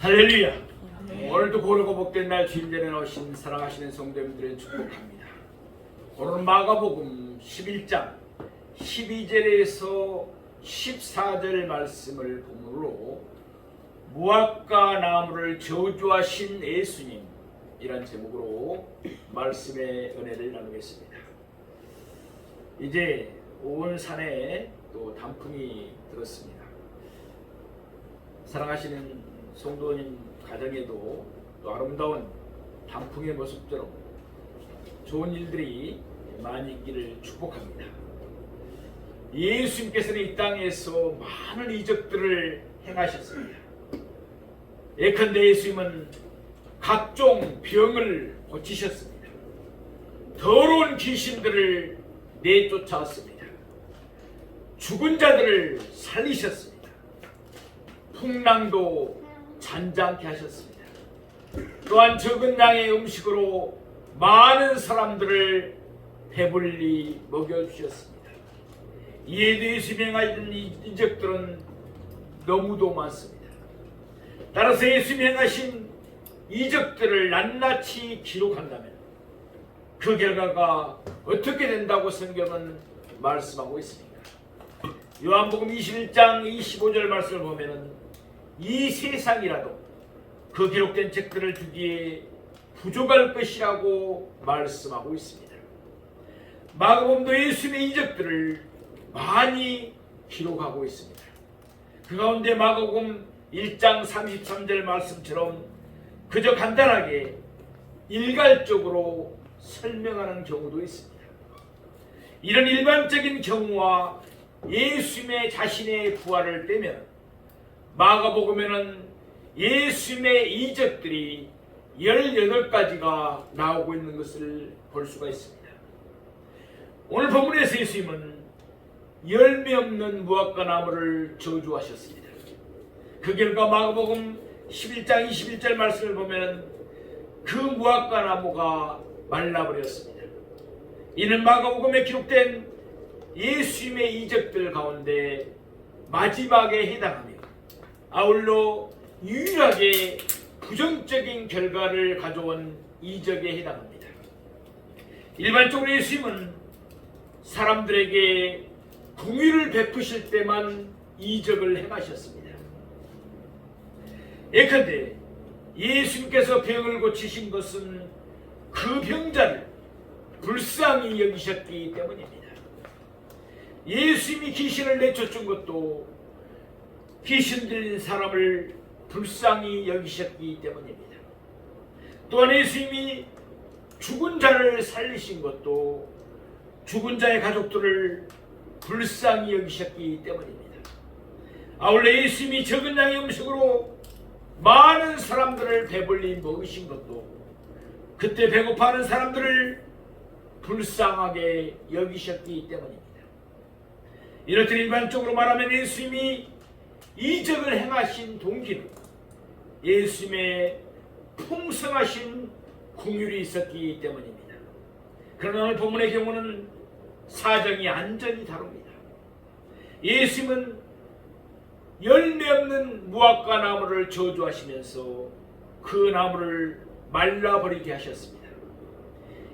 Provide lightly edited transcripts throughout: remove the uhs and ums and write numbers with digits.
할렐루야. 오늘도 고르고 복된 날 주일전에 오신 사랑하시는 성도님들을 축복합니다. 오늘은 마가복음 11장 12절에서 14절 말씀을 본문으로 무화과 나무를 저주하신 예수님 이란 제목으로 말씀의 은혜를 나누겠습니다. 이제 온 산에 또 단풍이 들었습니다. 사랑하시는 성도님 가정에도 또 아름다운 단풍의 모습처럼 좋은 일들이 많이 있기를 축복합니다. 예수님께서는 이 땅에서 많은 이적들을 행하셨습니다. 예컨대 예수님은 각종 병을 고치셨습니다. 더러운 귀신들을 내쫓아왔습니다. 죽은 자들을 살리셨습니다. 풍랑도 잔잔케 하셨습니다. 또한 적은 양의 음식으로 많은 사람들을 배불리 먹여주셨습니다. 이에 예수님이 행하신 이적들은 너무도 많습니다. 따라서 예수님이 행하신 이적들을 낱낱이 기록한다면 그 결과가 어떻게 된다고 성경은 말씀하고 있습니다. 요한복음 21장 25절 말씀을 보면은 이 세상이라도 그 기록된 책들을 주기에 부족할 것이라고 말씀하고 있습니다. 마가복음도 예수님의 이적들을 많이 기록하고 있습니다. 그 가운데 마가복음 1장 33절 말씀처럼 그저 간단하게 일괄적으로 설명하는 경우도 있습니다. 이런 일반적인 경우와 예수님의 자신의 부활을 떼면 마가복음에는 예수님의 이적들이 18가지가 나오고 있는 것을 볼 수가 있습니다. 오늘 본문에서 예수님은 열매 없는 무화과 나무를 저주하셨습니다. 그 결과 마가복음 11장 21절 말씀을 보면 그 무화과 나무가 말라버렸습니다. 이는 마가복음에 기록된 예수님의 이적들 가운데 마지막에 해당하며 아울러 유일하게 부정적인 결과를 가져온 이적에 해당합니다. 일반적으로 예수님은 사람들에게 긍휼을 베푸실 때만 이적을 행하셨습니다. 예컨대 예수님께서 병을 고치신 것은 그 병자를 불쌍히 여기셨기 때문입니다. 예수님이 귀신을 내쫓은 것도 귀신 들린 사람을 불쌍히 여기셨기 때문입니다. 또한 예수님이 죽은 자를 살리신 것도 죽은 자의 가족들을 불쌍히 여기셨기 때문입니다. 아울러 예수님이 적은 양의 음식으로 많은 사람들을 배불리 먹으신 것도 그때 배고파하는 사람들을 불쌍하게 여기셨기 때문입니다. 이렇듯 일반적으로 말하면 예수님이 이적을 행하신 동기는 예수님의 풍성하신 긍휼이 있었기 때문입니다. 그러나 오늘 본문의 경우는 사정이 완전히 다릅니다. 예수님은 열매 없는 무화과 나무를 저주하시면서 그 나무를 말라버리게 하셨습니다.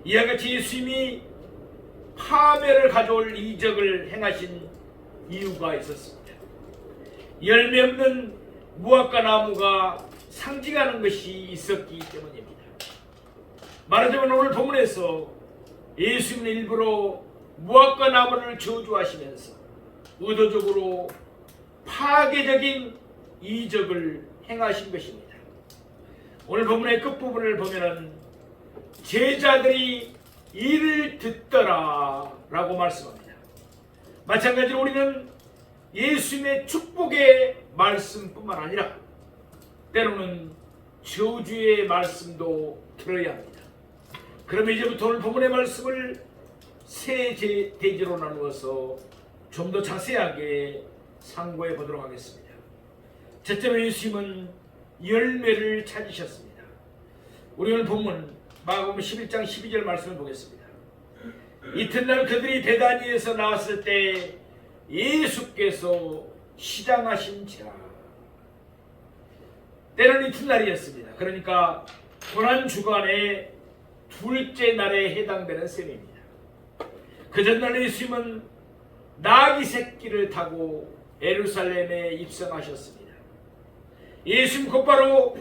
이와 같이 예수님이 파멸을 가져올 이적을 행하신 이유가 있었습니다. 열매 없는 무화과 나무가 상징하는 것이 있었기 때문입니다. 말하자면 오늘 본문에서 예수님은 일부러 무화과 나무를 저주하시면서 의도적으로 파괴적인 이적을 행하신 것입니다. 오늘 본문의 끝부분을 보면은 제자들이 이를 듣더라 라고 말씀합니다. 마찬가지로 우리는 예수님의 축복의 말씀뿐만 아니라 때로는 저주의 말씀도 들어야 합니다. 그럼 이제부터 오늘 본문의 말씀을 세 대지로 나누어서 좀 더 자세하게 상고해 보도록 하겠습니다. 첫째로 예수님은 열매를 찾으셨습니다. 우리 오늘 본문 마가복음 11장 12절 말씀을 보겠습니다. 이튿날 그들이 베다니에서 나왔을 때 예수께서 시장하신지라 때는 이튿날이었습니다. 그러니까 고난주간의 둘째 날에 해당되는 셈입니다. 그 전날 예수님은 나귀 새끼를 타고 예루살렘에 입성하셨습니다. 예수님 곧바로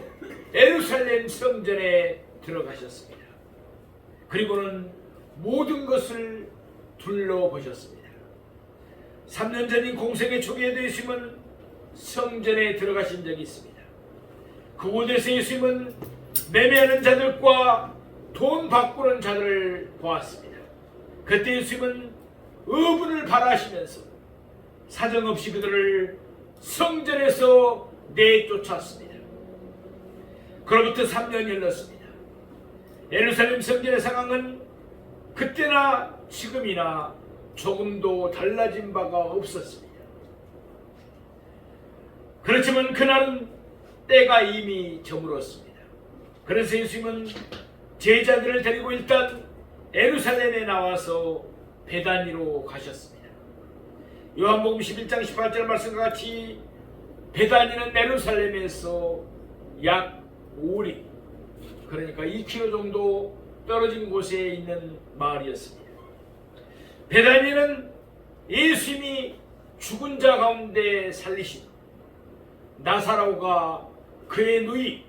예루살렘 성전에 들어가셨습니다. 그리고는 모든 것을 둘러보셨습니다. 3년 전인 공생의 초기에도 예수님은 성전에 들어가신 적이 있습니다. 그곳에서 예수님은 매매하는 자들과 돈 바꾸는 자들을 보았습니다. 그때 예수님은 의분을 바라시면서 사정없이 그들을 성전에서 내쫓았습니다. 그로부터 3년이 흘렀습니다. 예루살렘 성전의 상황은 그때나 지금이나 조금도 달라진 바가 없었습니다. 그렇지만 그날은 때가 이미 저물었습니다. 그래서 예수님은 제자들을 데리고 일단 예루살렘에 나와서 베다니로 가셨습니다. 요한복음 11장 18절 말씀과 같이 베다니는 예루살렘에서 약 5리, 그러니까 2km 정도 떨어진 곳에 있는 마을이었습니다. 베다니는 예수님이 죽은 자 가운데 살리신 나사로가 그의 누이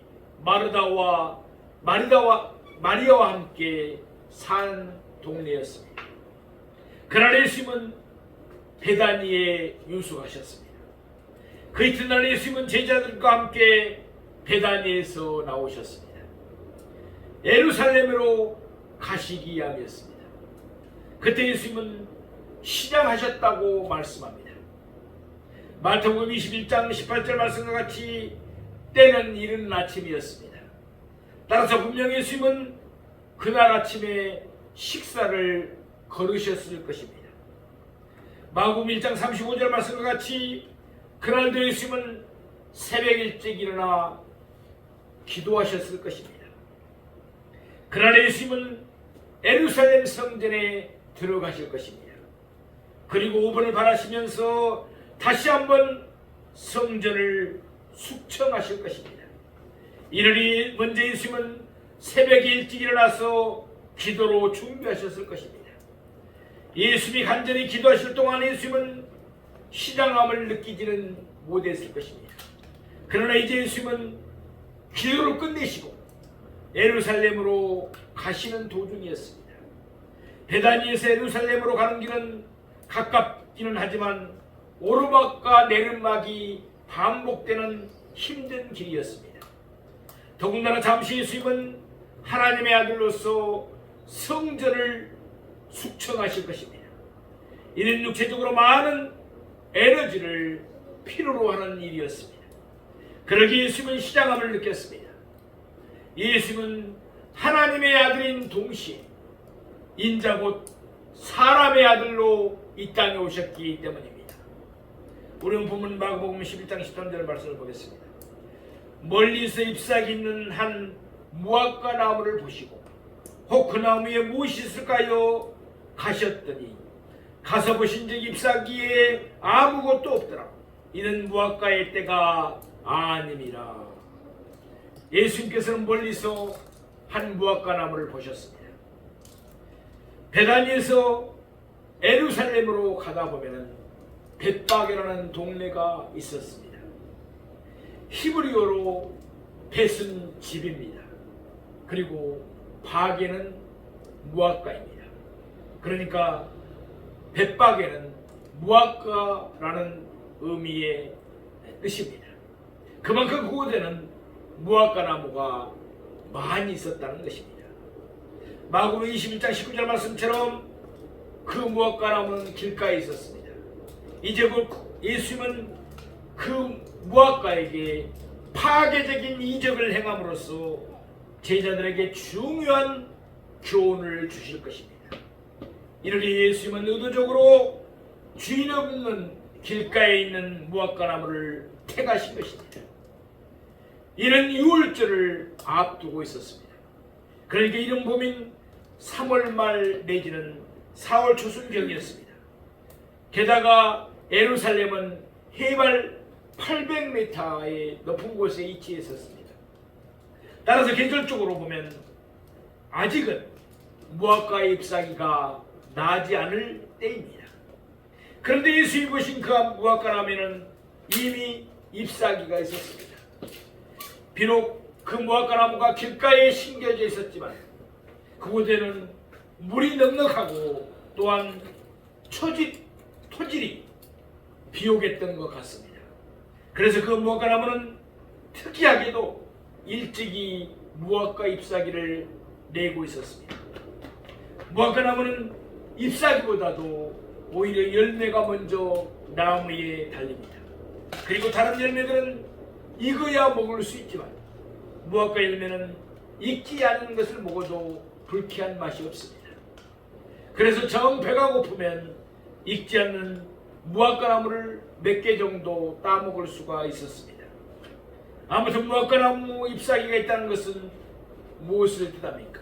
마리아와 함께 산 동네였습니다. 그날 예수님은 베다니에 유숙하셨습니다. 그 이튿날 예수님은 제자들과 함께 베다니에서 나오셨습니다. 예루살렘으로 가시기 위함이었습니다. 그때 예수님은 시장하셨다고 말씀합니다. 마태복음 21장 18절 말씀과 같이 때는 이른 아침이었습니다. 따라서 분명히 예수님은 그날 아침에 식사를 거르셨을 것입니다. 마가복음 1장 35절 말씀과 같이 그날도 예수님은 새벽 일찍 일어나 기도하셨을 것입니다. 그날 예수님은 예루살렘 성전에 들어가실 것입니다. 그리고 5분을 바라시면서 다시 한번 성전을 숙청하실 것입니다. 이르니 먼저 예수님은 새벽에 일찍 일어나서 기도로 준비하셨을 것입니다. 예수님이 간절히 기도하실 동안 예수님은 시장함을 느끼지는 못했을 것입니다. 그러나 이제 예수님은 기도를 끝내시고 예루살렘으로 가시는 도중이었습니다. 베다니에서 예루살렘으로 가는 길은 가깝기는 하지만 오르막과 내리막이 반복되는 힘든 길이었습니다. 더군다나 잠시 예수님은 하나님의 아들로서 성전을 숙청하실 것입니다. 이는 육체적으로 많은 에너지를 필요로 하는 일이었습니다. 그러기에 예수님은 시장함을 느꼈습니다. 예수님은 하나님의 아들인 동시에 인자 곧 사람의 아들로 이 땅에 오셨기 때문입니다. 우리는 본문 마가복음 11장 13절 말씀을 보겠습니다. 멀리서 잎사귀 있는 한 무화과 나무를 보시고 혹 그 나무에 무엇이 있을까요? 가셨더니 가서 보신 즉 잎사귀에 아무것도 없더라. 이는 무화과의 때가 아님이라. 예수님께서는 멀리서 한 무화과 나무를 보셨습니다. 베다니에서 예루살렘으로 가다 보면은 벳박이라는 동네가 있었습니다. 히브리어로 벳은 집입니다. 그리고 박에는 무화과입니다. 그러니까 벳박에는 무화과라는 의미의 뜻입니다. 그만큼 그곳에는 무화과 나무가 많이 있었다는 것입니다. 마가복음 21장 19절 말씀처럼 그 무화과 나무는 길가에 있었습니다. 이제 곧 예수님은 그 무화과에게 파괴적인 이적을 행함으로써 제자들에게 중요한 교훈을 주실 것입니다. 이르리 예수님은 의도적으로 주인 없는 길가에 있는 무화과 나무를 택하신 것입니다. 이는 유월절을 앞두고 있었습니다. 그러니까 이른 봄인 3월 말 내지는 4월 초순경이었습니다. 게다가 예루살렘은 해발 800m의 높은 곳에 위치해 있었습니다. 따라서 계절적으로 보면 아직은 무화과의 잎사귀가 나지 않을 때입니다. 그런데 예수님이 보신 그 무화과나무에는 이미 잎사귀가 있었습니다. 비록 그 무화과나무가 길가에 심겨져 있었지만 그곳에는 물이 넉넉하고 또한 토질이 비옥했던 것 같습니다. 그래서 그 무화과나무는 특이하게도 일찍이 무화과 잎사귀를 내고 있었습니다. 무화과나무는 잎사귀보다도 오히려 열매가 먼저 나무에 달립니다. 그리고 다른 열매들은 익어야 먹을 수 있지만 무화과 열매는 익지 않은 것을 먹어도 불쾌한 맛이 없습니다. 그래서 정 배가 고프면 익지 않는 무화과나무를 몇 개 정도 따먹을 수가 있었습니다. 아무튼 무화과나무 잎사귀가 있다는 것은 무엇을 뜻합니까?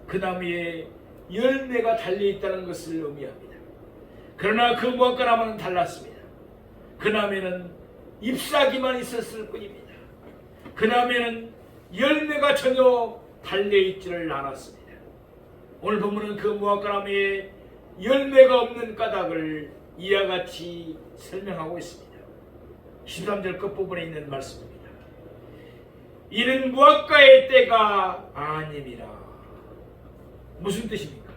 그 나무에 열매가 달려있다는 것을 의미합니다. 그러나 그 무화과나무는 달랐습니다. 그 나무에는 잎사귀만 있었을 뿐입니다. 그 나무에는 열매가 전혀 달려있지를 않았습니다. 오늘 본문은 그 무화과나무에 열매가 없는 까닭을 이와 같이 설명하고 있습니다. 13절 끝부분에 있는 말씀입니다. 이는 무화과의 때가 아님이라. 무슨 뜻입니까?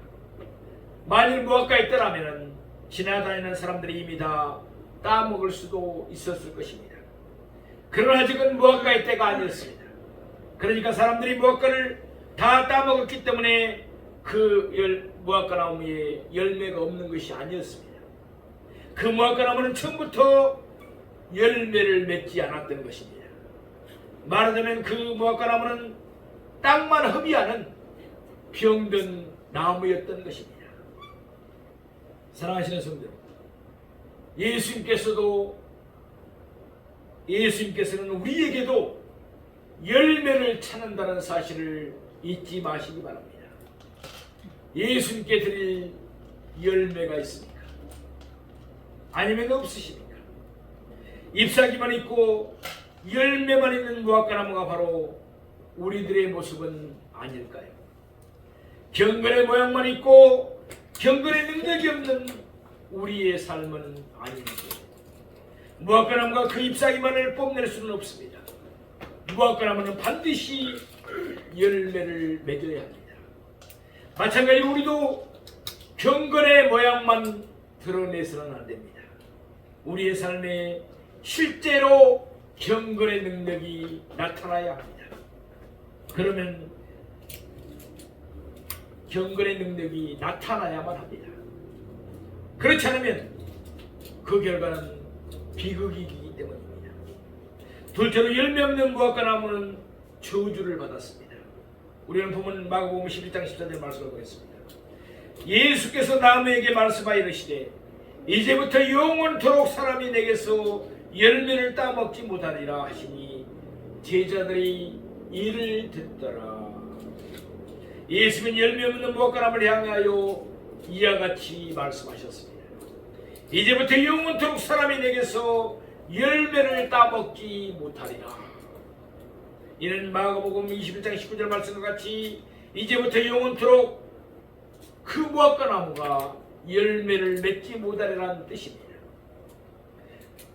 만일 무화과의 때라면 지나다니는 사람들이 이미 다 따먹을 수도 있었을 것입니다. 그러나 아직은 무화과의 때가 아니었습니다. 그러니까 사람들이 무화과를 다 따먹었기 때문에 그 무화과 나무에 열매가 없는 것이 아니었습니다. 그 무화과 나무는 처음부터 열매를 맺지 않았던 것입니다. 말하자면 그 무화과 나무는 땅만 허비하는 병든 나무였던 것입니다. 사랑하시는 성도, 예수님께서는 우리에게도 열매를 찾는다는 사실을 잊지 마시기 바랍니다. 예수님께 드릴 열매가 있습니까? 아니면 없으십니까? 잎사귀만 있고 열매만 있는 무화과나무가 바로 우리들의 모습은 아닐까요? 경건의 모양만 있고 경건의 능력이 없는 우리의 삶은 아닙니다. 무화과나무가 그 잎사귀만을 뽐낼 수는 없습니다. 무화과나무는 반드시 열매를 맺어야 합니다. 마찬가지로 우리도 경건의 모양만 드러내서는 안 됩니다. 우리의 삶에 실제로 경건의 능력이 나타나야 합니다. 그러면 경건의 능력이 나타나야만 합니다. 그렇지 않으면 그 결과는 비극이기 때문입니다. 둘째로 열매 없는 무화과나무는 저주를 받았습니다. 우리는 보면 마가복음 11장 14절 말씀을 보겠습니다. 예수께서 나무에게 말씀하여 이르시되 이제부터 영원토록 사람이 내게서 열매를 따먹지 못하리라 하시니 제자들이 이를 듣더라. 예수는 열매 없는 무화과나무를 향하여 이와 같이 말씀하셨습니다. 이제부터 영원토록 사람이 내게서 열매를 따먹지 못하리라. 이는 마가복음 21장 19절 말씀과 같이 이제부터 영원토록 그 무화과나무가 열매를 맺지 못하리라는 뜻입니다.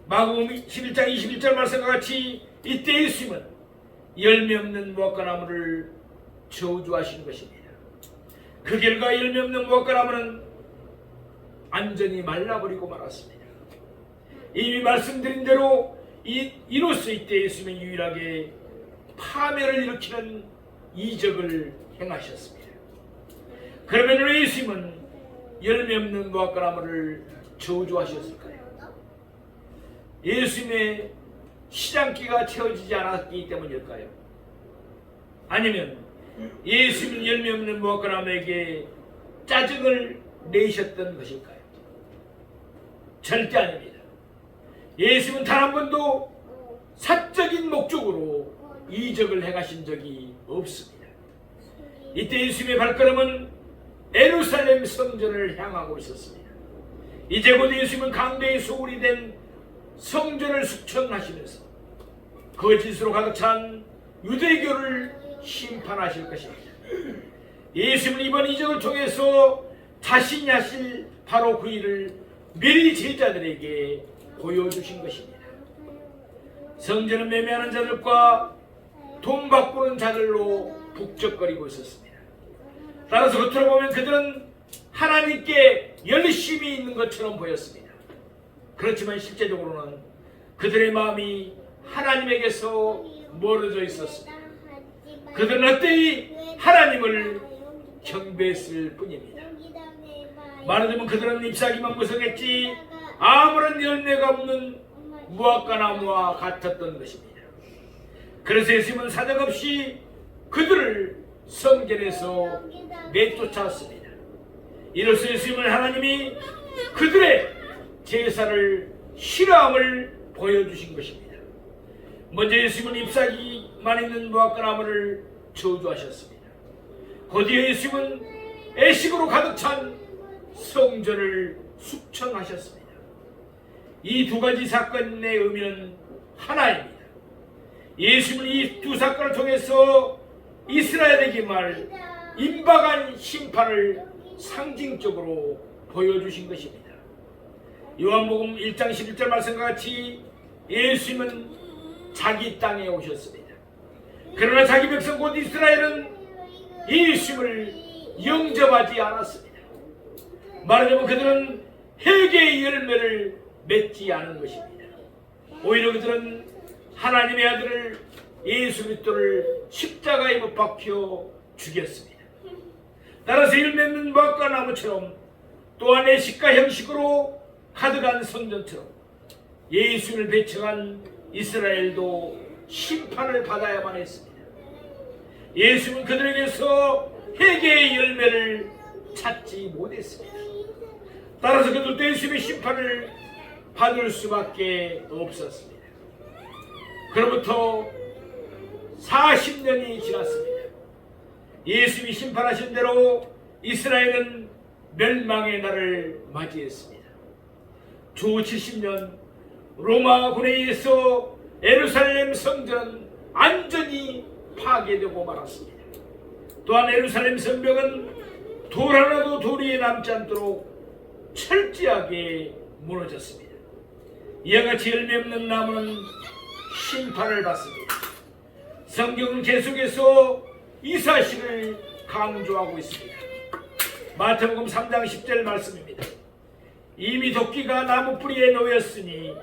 마가복음 11장 21절 말씀과 같이 이때 예수님은 열매 없는 무화과나무를 저주하신 것입니다. 그 결과 열매 없는 무화과나무는 완전히 말라버리고 말았습니다. 이미 말씀드린 대로 이로써 이때 예수님은 유일하게 파멸을 일으키는 이적을 행하셨습니다. 그러면 왜 예수님은 열매 없는 무화과나무를 저주하셨을까요? 예수님의 시장기가 채워지지 않았기 때문일까요? 아니면 예수님은 열매 없는 무화과나무에게 짜증을 내셨던 것일까요? 절대 아닙니다. 예수님은 단 한 번도 사적인 목적으로 이적을 행하신 적이 없습니다. 이때 예수님의 발걸음은 예루살렘 성전을 향하고 있었습니다. 이제 곧 예수님은 강대의 소울이 된 성전을 숙청하시면서 거짓으로 가득 찬 유대교를 심판하실 것입니다. 예수님은 이번 이적을 통해서 자신이 하실 바로 그 일을 미리 제자들에게 보여주신 것입니다. 성전은 매매하는 자들과 돈 바꾸는 자들로 북적거리고 있었습니다. 따라서 겉으로 보면 그들은 하나님께 열심히 있는 것처럼 보였습니다. 그렇지만 실제적으로는 그들의 마음이 하나님에게서 멀어져 있었습니다. 그들은 어때이 하나님을 경배했을 뿐입니다. 말하자면 그들은 잎사귀만 무성했지 아무런 열매가 없는 무화과 나무와 같았던 것입니다. 그래서 예수님은 사정없이 그들을 성전에서 내쫓았습니다. 이로써 예수님은 하나님이 그들의 제사를 싫어함을 보여주신 것입니다. 먼저 예수님은 잎사귀만 있는 무화과 나무를 저주하셨습니다. 곧이어 예수님은 애식으로 가득 찬 성전을 숙청하셨습니다. 이 두 가지 사건의 의미는 하나입니다. 예수님은 이 두 사건을 통해서 이스라엘에게 임박한 심판을 상징적으로 보여주신 것입니다. 요한복음 1장 11절 말씀과 같이 예수님은 자기 땅에 오셨습니다. 그러나 자기 백성 곧 이스라엘은 예수님을 영접하지 않았습니다. 말하자면 그들은 회개의 열매를 맺지 않은 것입니다. 오히려 그들은 하나님의 아들을 예수 그리스도를 십자가에 못 박혀 죽였습니다. 따라서 열맺는 무화과 나무처럼 또한 애식과 형식으로 가득한 성전처럼 예수를 배척한 이스라엘도 심판을 받아야만 했습니다. 예수는 그들에게서 회개의 열매를 찾지 못했습니다. 따라서 그들도 예수의 심판을 받을 수밖에 없었습니다. 그로부터 40년이 지났습니다. 예수님이 심판하신 대로 이스라엘은 멸망의 날을 맞이했습니다. 주 70년 로마군에 의해서 예루살렘 성전은 완전히 파괴되고 말았습니다. 또한 예루살렘 성벽은 돌 하나도 도리에 남지 않도록 철저하게 무너졌습니다. 이와 같이 열매 없는 나무는 심판을 받습니다. 성경은 계속해서 이 사실을 강조하고 있습니다. 마태복음 3장 10절 말씀입니다. 이미 도끼가 나무 뿌리에 놓였으니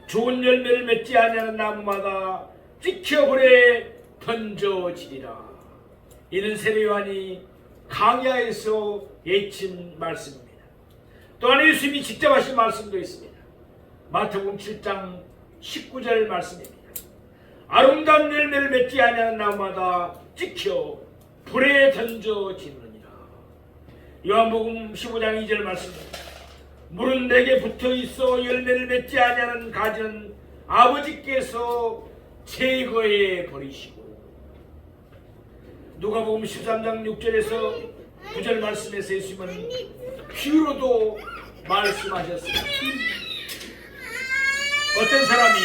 좋은 열매를 맺지 아니하는 나무마다 찍혀 불에 던져지리라. 이는 세례 요한이 강야에서 예친 말씀입니다. 또한 예수님이 직접 하신 말씀도 있습니다. 마태복음 7장 19절 말씀입니다. 아름다운 열매를 맺지 아니하는 나무마다 찍혀 불에 던져지느니라. 요한복음 15장 2절 말씀입니다. 물은 내게 붙어 있어 열매를 맺지 아니하는 가지는 아버지께서 제거해 버리시고. 누가복음 13장 6절에서 9절 말씀에서 예수님은 비유로도 말씀하셨습니다. 어떤 사람이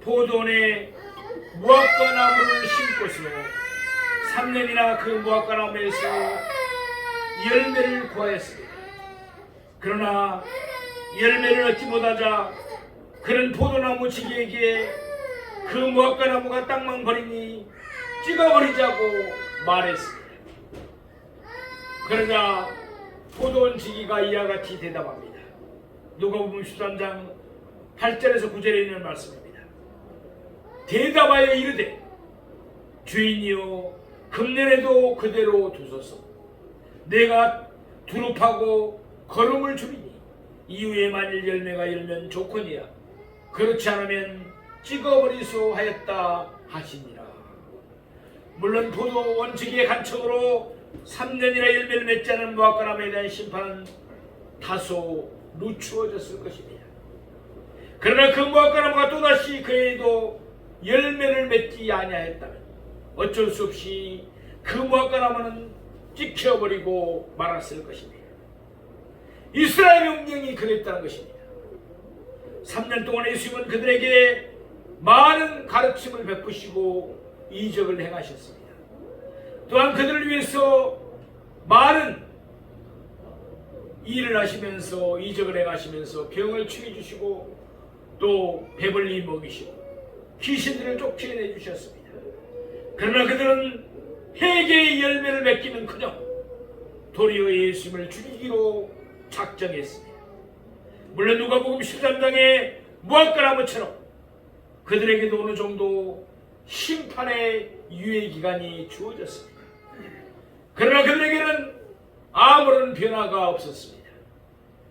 포도원에 무화과 나무를 심고서 3년이나 그 무화과 나무에서 열매를 구하였습니다. 그러나 열매를 얻지 못하자 그는 포도나무 지기에게 그 무화과 나무가 땅만 버리니 찍어버리자고 말했습니다. 그러자 포도원 지기가 이와 같이 대답합니다. 누가복음 13장 8절에서 9절에 있는 말씀입니다. 대답하여 이르되 주인이여 금년에도 그대로 두소서. 내가 두릅하고 거름을 주리니 이후에 만일 열매가 열면 좋거니와 그렇지 않으면 찍어버리소 하였다 하시니라. 물론 포도원 지기의 간청으로 3년이나 열매를 맺지 않은 무화과 나무에 대한 심판은 다소 늦추어졌을 것입니다. 그러나 그 무화과 나무가 또다시 그에도 열매를 맺지 아니하였다면 어쩔 수 없이 그 무화과 나무는 찍혀버리고 말았을 것입니다. 이스라엘의 운명이 그랬다는 것입니다. 3년 동안 예수님은 그들에게 많은 가르침을 베푸시고 이적을 행하셨습니다. 또한 그들을 위해서 많은 일을 하시면서 이적을 행하시면서 병을 치유해주시고 또 배불리 먹이시고 귀신들을 쫓겨내 주셨습니다. 그러나 그들은 회개의 열매를 맺기는커녕 도리어 예수님을 죽이기로 작정했습니다. 물론 누가복음 13장의 무화과나무처럼 그들에게도 어느 정도 심판의 유예기간이 주어졌습니다. 그러나 그들에게는 아무런 변화가 없었습니다.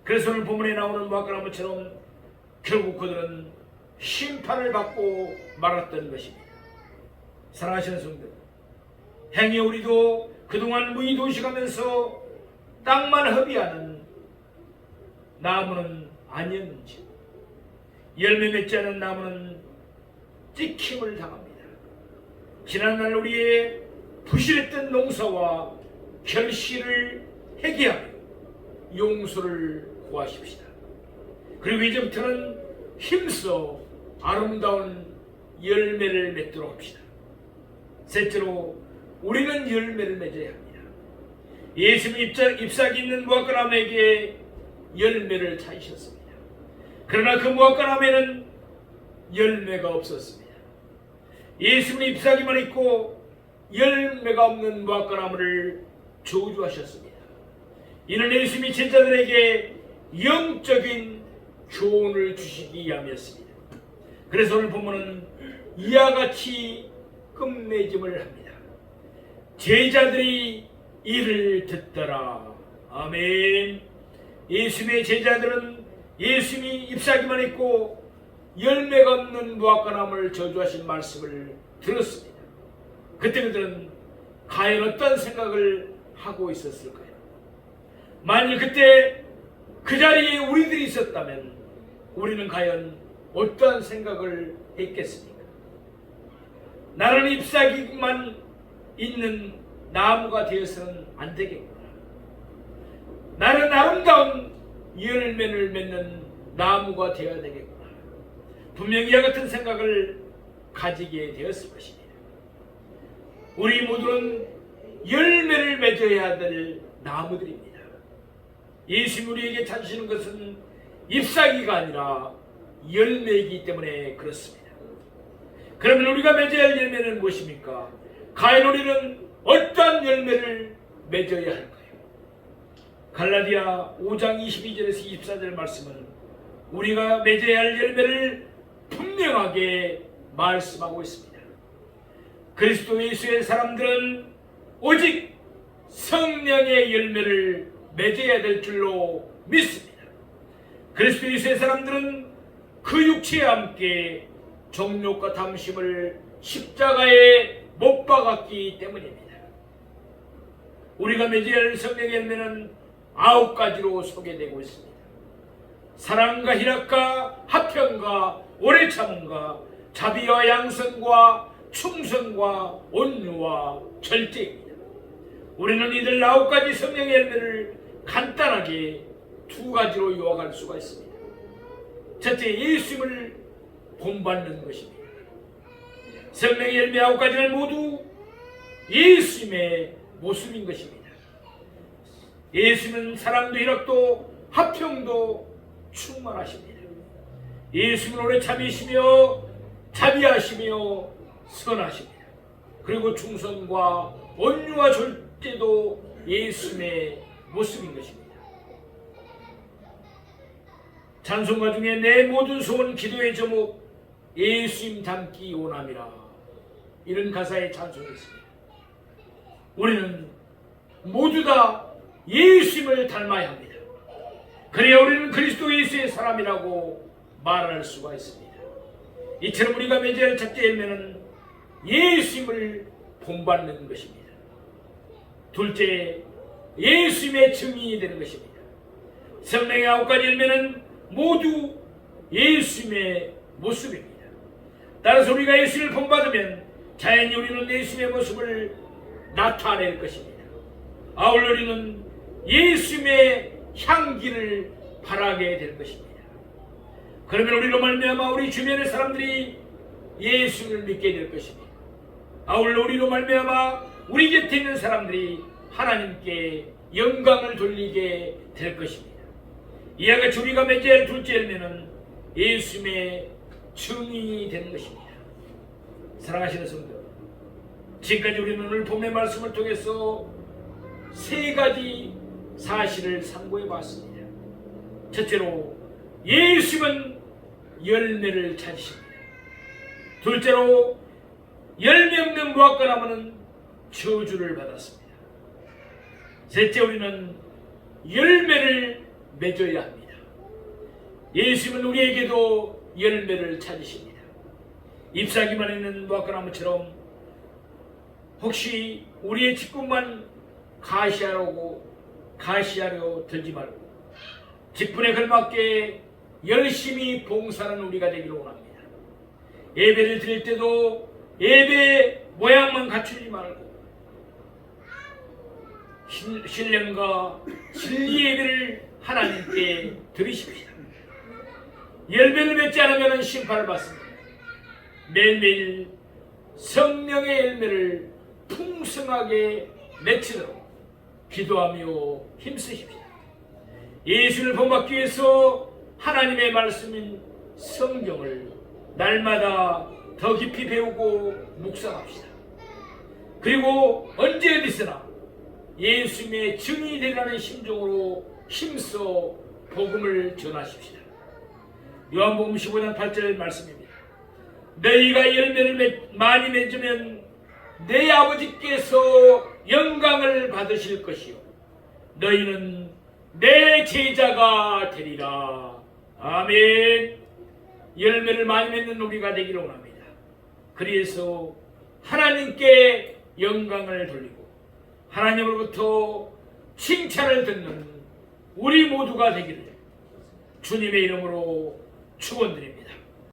그래서 오늘 본문에 나오는 무화과나무처럼 결국 그들은 심판을 받고 말았던 것입니다. 사랑하시는 성도, 행여 우리도 그동안 무의도식하면서 땅만 허비하는 나무는 아니었는지, 열매 맺지 않은 나무는 찍힘을 당합니다. 지난날 우리의 부실했던 농사와 결실을 회개하며 용서를 구하십시다. 그리고 이제부터는 힘써 아름다운 열매를 맺도록 합시다. 셋째로 우리는 열매를 맺어야 합니다. 예수님 잎사귀 있는 무화과나무에게 열매를 찾으셨습니다. 그러나 그 무화과나무에는 열매가 없었습니다. 예수님 잎사귀만 있고 열매가 없는 무화과나무를 저주하셨습니다. 이는 예수님이 제자들에게 영적인 교훈을 주시기 위함이었습니다. 그래서 오늘 본문은 이와 같이 끝맺음을 합니다. 제자들이 이를 듣더라. 아멘. 예수님의 제자들은 예수님이 잎사귀만 있고 열매가 없는 무화과나무를 저주하신 말씀을 들었습니다. 그때 그들은 과연 어떤 생각을 하고 있었을까요? 만일 그때 그 자리에 우리들이 있었다면 우리는 과연 어떠한 생각을 했겠습니까? 나는 잎사귀만 있는 나무가 되어서는 안 되겠구나. 나는 아름다운 열매를 맺는 나무가 되어야 되겠구나. 분명히 이와 같은 생각을 가지게 되었을 것입니다. 우리 모두는 열매를 맺어야 될 나무들입니다. 예수님 우리에게 찾으시는 것은 잎사귀가 아니라 열매이기 때문에 그렇습니다. 그러면 우리가 맺어야 할 열매는 무엇입니까? 과연 우리는 어떠한 열매를 맺어야 할까요? 갈라디아 5장 22절에서 24절 말씀은 우리가 맺어야 할 열매를 분명하게 말씀하고 있습니다. 그리스도 예수의 사람들은 오직 성령의 열매를 맺어야 될 줄로 믿습니다. 그리스도 예수의 사람들은 그 육체와 함께 정욕과 탐심을 십자가에 못 박았기 때문입니다. 우리가 맺어야 할 성령의 열매는 9가지로 소개되고 있습니다. 사랑과 희락과 화평과 오래 참음과 자비와 양선과 충성과 온유와 절제입니다. 우리는 이들 9가지 성령의 열매를 간단하게 2가지로 요약할 수가 있습니다. 첫째, 예수님을 본받는 것입니다. 성령의 열매 9가지는 모두 예수님의 모습인 것입니다. 예수님은 사랑도 희락도 화평도 충만하십니다. 예수님은 오래 참으시며 자비하시며 선하십니다. 그리고 충성과 온유와 절제도 예수님의 모습인 것입니다. 찬송가 중에 내 모든 소원 기도의 제목 예수님 닮기 원함이라, 이런 가사의 찬송이 있습니다. 우리는 모두 다 예수님을 닮아야 합니다. 그래야 우리는 그리스도 예수의 사람이라고 말할 수가 있습니다. 이처럼 우리가 맺어야 할 첫째 열매는 예수님을 본받는 것입니다. 둘째, 예수님의 증인이 되는 것입니다. 성령의 9가지 열매는 모두 예수님의 모습입니다. 따라서 우리가 예수님을 본받으면 자연히 우리는 예수님의 모습을 나타낼 것입니다. 아울러 우리는 예수님의 향기를 바라게 될 것입니다. 그러면 우리로 말미암아 우리 주변의 사람들이 예수를 믿게 될 것입니다. 아울러 우리로 말미암아 우리 곁에 있는 사람들이 하나님께 영광을 돌리게 될 것입니다. 이와 같이 우리가 맺어야 할 둘째 열매는 예수님의 증인이 되는 것입니다. 사랑하시는 성도, 지금까지 우리는 오늘 본문의 말씀을 통해서 세 가지 사실을 상고해 봤습니다. 첫째로, 예수님은 열매를 찾으십니다. 둘째로, 열매 없는 무화과나무는 저주를 받았습니다. 셋째, 우리는 열매를 맺어야 합니다. 예수님은 우리에게도 열매를 찾으십니다. 잎사귀만 있는 무화과나무처럼 혹시 우리의 직분만 가시하려 들지 말고 직분에 걸맞게 열심히 봉사하는 우리가 되기를 원합니다. 예배를 드릴 때도 예배 모양만 갖추지 말고 신령과 진리 예배를 하나님께 드리십시다. 열매를 맺지 않으면 심판을 받습니다. 매일매일 성령의 열매를 풍성하게 맺히도록 기도하며 힘쓰십시다. 예수를 본받기 위해서 하나님의 말씀인 성경을 날마다 더 깊이 배우고 묵상합시다. 그리고 언제 어디서나 예수님의 증인이 되라는 심정으로 힘써 복음을 전하십시다. 요한복음 15장 8절 말씀입니다. 너희가 열매를 많이 맺으면 내 아버지께서 영광을 받으실 것이요 너희는 내 제자가 되리라. 아멘. 열매를 많이 맺는 우리가 되기를 원합니다. 그래서 하나님께 영광을 돌리고 하나님으로부터 칭찬을 듣는 우리 모두가 되기를 주님의 이름으로 축원드립니다.